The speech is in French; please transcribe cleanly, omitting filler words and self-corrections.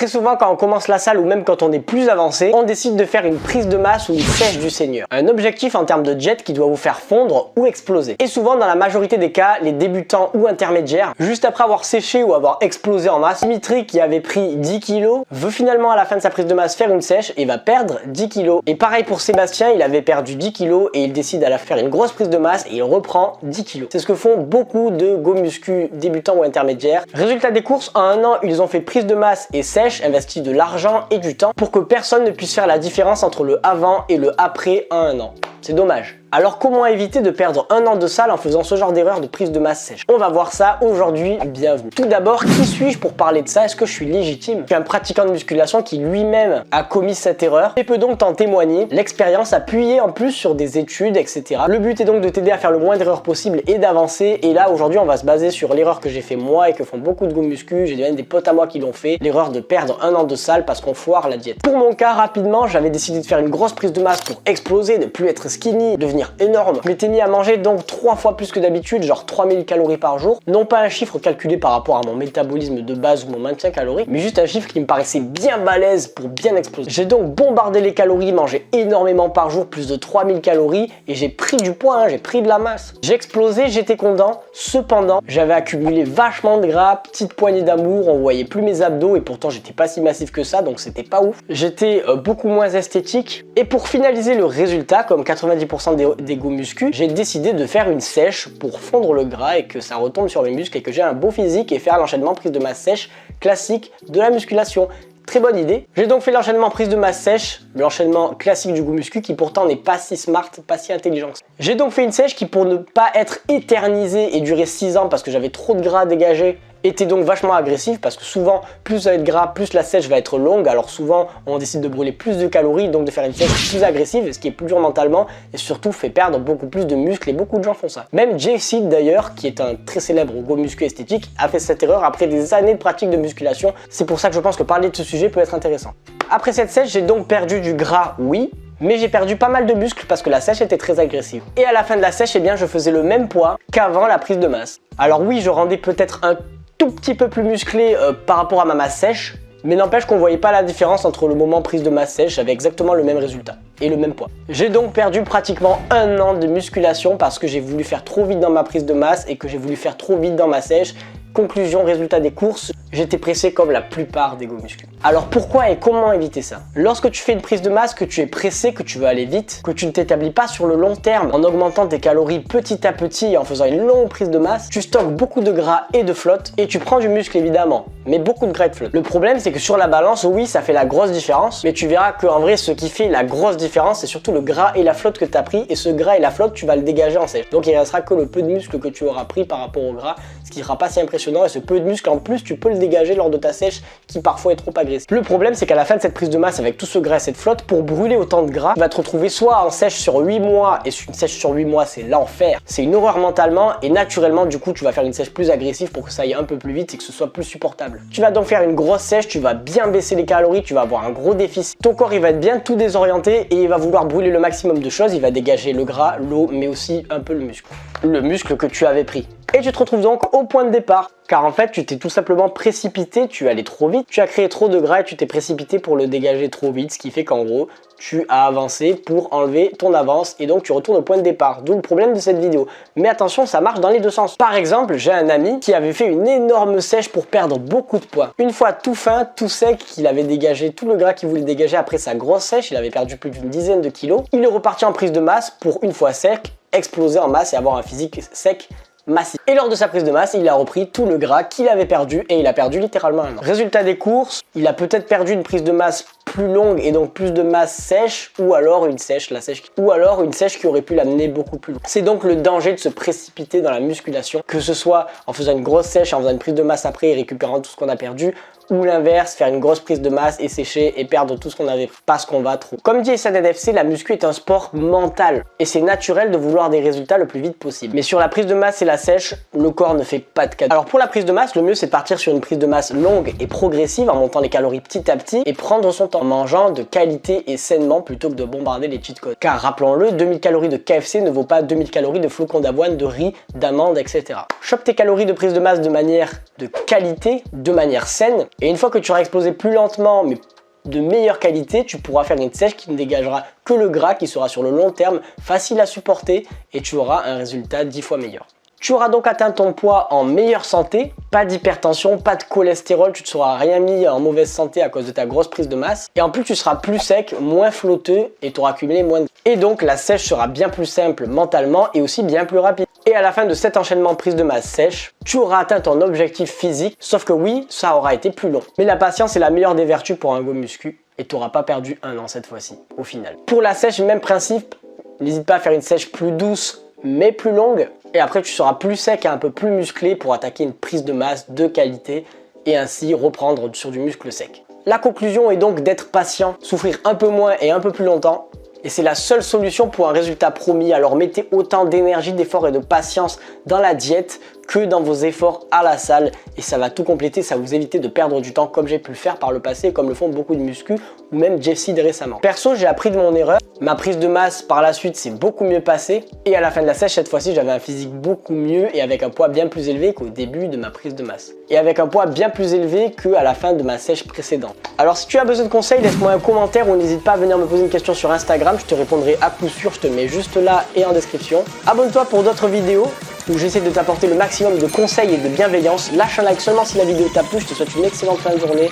Très souvent quand on commence la salle ou même quand on est plus avancé, on décide de faire une prise de masse ou une sèche du seigneur. Un objectif en termes de jet qui doit vous faire fondre ou exploser. Et souvent dans la majorité des cas, les débutants ou intermédiaires, juste après avoir séché ou avoir explosé en masse, Dimitri qui avait pris 10 kg veut finalement à la fin de sa prise de masse faire une sèche et va perdre 10 kg. Et pareil pour Sébastien, il avait perdu 10 kg et il décide à la faire une grosse prise de masse et il reprend 10 kg. C'est ce que font beaucoup de go muscu débutants ou intermédiaires. Résultat des courses, en un an, ils ont fait prise de masse et sèche, investi de l'argent et du temps pour que personne ne puisse faire la différence entre le avant et le après en un an. C'est dommage. Alors comment éviter de perdre un an de salle en faisant ce genre d'erreur de prise de masse sèche? On va voir ça aujourd'hui, bienvenue. Tout d'abord, qui suis-je pour parler de ça? Est-ce que je suis légitime? Je suis un pratiquant de musculation qui lui-même a commis cette erreur et peut donc t'en témoigner. L'expérience appuyée en plus sur des études, etc. Le but est donc de t'aider à faire le moins d'erreurs possible et d'avancer. Et là, aujourd'hui, on va se baser sur l'erreur que j'ai fait moi et que font beaucoup de go muscu. J'ai même des potes à moi qui l'ont fait. L'erreur de perdre un an de salle parce qu'on foire la diète. Pour mon cas, rapidement, j'avais décidé de faire une grosse prise de masse pour exploser, ne plus être skinny, devenir énorme. Je m'étais mis à manger donc 3 fois plus que d'habitude, genre 3000 calories par jour. Non pas un chiffre calculé par rapport à mon métabolisme de base ou mon maintien calorique, mais juste un chiffre qui me paraissait bien balèze pour bien exploser. J'ai donc bombardé les calories, mangé énormément par jour, plus de 3000 calories, et j'ai pris du poids, j'ai pris de la masse. J'ai explosé, j'étais content. Cependant, j'avais accumulé vachement de gras, petite poignée d'amour, on voyait plus mes abdos, et pourtant j'étais pas si massif que ça, donc c'était pas ouf. J'étais beaucoup moins esthétique. Et pour finaliser le résultat, comme 90% des go muscu, j'ai décidé de faire une sèche pour fondre le gras et que ça retombe sur mes muscles et que j'ai un beau physique et faire l'enchaînement prise de masse sèche classique de la musculation. Très bonne idée. J'ai donc fait l'enchaînement prise de masse sèche, l'enchaînement classique du go muscu qui pourtant n'est pas si smart, pas si intelligent. J'ai donc fait une sèche qui, pour ne pas être éternisée et durer 6 ans parce que j'avais trop de gras dégagé, était donc vachement agressif parce que souvent plus ça va être gras, plus la sèche va être longue. Alors souvent on décide de brûler plus de calories, donc de faire une sèche plus agressive, ce qui est plus dur mentalement et surtout fait perdre beaucoup plus de muscles et beaucoup de gens font ça. Même Jay Seed d'ailleurs, qui est un très célèbre go muscu esthétique, a fait cette erreur après des années de pratique de musculation. C'est pour ça que je pense que parler de ce sujet peut être intéressant. Après cette sèche, j'ai donc perdu du gras, oui, mais j'ai perdu pas mal de muscles parce que la sèche était très agressive. Et à la fin de la sèche, eh bien, je faisais le même poids qu'avant la prise de masse. Alors oui, je rendais peut-être un tout petit peu plus musclé par rapport à ma masse sèche, mais n'empêche qu'on voyait pas la différence entre le moment prise de masse sèche, j'avais exactement le même résultat et le même poids. J'ai donc perdu pratiquement un an de musculation parce que j'ai voulu faire trop vite dans ma prise de masse et que j'ai voulu faire trop vite dans ma sèche. Conclusion, résultat des courses, j'étais pressé comme la plupart des go muscu. Alors pourquoi et comment éviter ça? Lorsque tu fais une prise de masse, que tu es pressé, que tu veux aller vite, que tu ne t'établis pas sur le long terme en augmentant tes calories petit à petit et en faisant une longue prise de masse, tu stockes beaucoup de gras et de flotte et tu prends du muscle évidemment, mais beaucoup de gras et de flotte. Le problème c'est que sur la balance, oui ça fait la grosse différence, mais tu verras qu'en vrai ce qui fait la grosse différence c'est surtout le gras et la flotte que tu as pris et ce gras et la flotte tu vas le dégager en sèche. Donc il ne restera que le peu de muscle que tu auras pris par rapport au gras, ce qui ne sera pas si impressionnant et ce peu de muscle en plus tu peux le dégager lors de ta sèche qui parfois est trop agressive. Le problème c'est qu'à la fin de cette prise de masse avec tout ce gras et cette flotte, pour brûler autant de gras, tu vas te retrouver soit en sèche sur 8 mois et une sèche sur 8 mois c'est l'enfer, c'est une horreur mentalement et naturellement du coup tu vas faire une sèche plus agressive pour que ça aille un peu plus vite et que ce soit plus supportable. Tu vas donc faire une grosse sèche, tu vas bien baisser les calories, tu vas avoir un gros déficit, ton corps il va être bien tout désorienté et il va vouloir brûler le maximum de choses, il va dégager le gras, l'eau mais aussi un peu le muscle que tu avais pris. Et tu te retrouves donc au point de départ, car en fait tu t'es tout simplement précipité, tu es allé trop vite, tu as créé trop de gras et tu t'es précipité pour le dégager trop vite, ce qui fait qu'en gros tu as avancé pour enlever ton avance et donc tu retournes au point de départ, d'où le problème de cette vidéo. Mais attention, ça marche dans les deux sens. Par exemple, j'ai un ami qui avait fait une énorme sèche pour perdre beaucoup de poids. Une fois tout fin, tout sec, qu'il avait dégagé tout le gras qu'il voulait dégager après sa grosse sèche, il avait perdu plus d'une dizaine de kilos, il est reparti en prise de masse pour une fois sec, exploser en masse et avoir un physique sec massif. Et lors de sa prise de masse, il a repris tout le gras qu'il avait perdu et il a perdu littéralement un an. Résultat des courses, il a peut-être perdu une prise de masse plus longue et donc plus de masse sèche ou alors une sèche qui aurait pu l'amener beaucoup plus loin. C'est donc le danger de se précipiter dans la musculation, que ce soit en faisant une grosse sèche, en faisant une prise de masse après et récupérant tout ce qu'on a perdu, ou l'inverse, faire une grosse prise de masse et sécher et perdre tout ce qu'on avait parce qu'on va trop. Comme dit SNFC, la muscu est un sport mental et c'est naturel de vouloir des résultats le plus vite possible. Mais sur la prise de masse et la sèche, le corps ne fait pas de cadeau. Alors pour la prise de masse, le mieux c'est de partir sur une prise de masse longue et progressive en montant les calories petit à petit et prendre son temps en mangeant de qualité et sainement plutôt que de bombarder les cheat codes. Car rappelons-le, 2000 calories de KFC ne vaut pas 2000 calories de flocons d'avoine, de riz, d'amandes, etc. Chope tes calories de prise de masse de manière de qualité, de manière saine Et une fois que tu auras explosé plus lentement, mais de meilleure qualité, tu pourras faire une sèche qui ne dégagera que le gras, qui sera sur le long terme facile à supporter et tu auras un résultat 10 fois meilleur. Tu auras donc atteint ton poids en meilleure santé, pas d'hypertension, pas de cholestérol, tu ne seras rien mis en mauvaise santé à cause de ta grosse prise de masse. Et en plus, tu seras plus sec, moins flotteux et tu auras accumulé moins de... Et donc, la sèche sera bien plus simple mentalement et aussi bien plus rapide. Et à la fin de cet enchaînement prise de masse sèche, tu auras atteint ton objectif physique, sauf que oui, ça aura été plus long. Mais la patience est la meilleure des vertus pour un go muscu et tu n'auras pas perdu un an cette fois-ci, au final. Pour la sèche, même principe, n'hésite pas à faire une sèche plus douce mais plus longue. Et après, tu seras plus sec et un peu plus musclé pour attaquer une prise de masse de qualité et ainsi reprendre sur du muscle sec. La conclusion est donc d'être patient, souffrir un peu moins et un peu plus longtemps. Et c'est la seule solution pour un résultat promis. Alors mettez autant d'énergie, d'effort et de patience dans la diète que dans vos efforts à la salle. Et ça va tout compléter, ça va vous éviter de perdre du temps comme j'ai pu le faire par le passé, comme le font beaucoup de muscu ou même Jeff Seed récemment. Perso, j'ai appris de mon erreur. Ma prise de masse par la suite s'est beaucoup mieux passée. Et à la fin de la sèche, cette fois-ci, j'avais un physique beaucoup mieux et avec un poids bien plus élevé qu'au début de ma prise de masse. Et avec un poids bien plus élevé qu'à la fin de ma sèche précédente. Alors si tu as besoin de conseils, laisse-moi un commentaire ou n'hésite pas à venir me poser une question sur Instagram. Je te répondrai à coup sûr, je te mets juste là et en description. Abonne-toi pour d'autres vidéos où j'essaie de t'apporter le maximum de conseils et de bienveillance. Lâche un like seulement si la vidéo t'a plu. Je te souhaite une excellente fin de journée.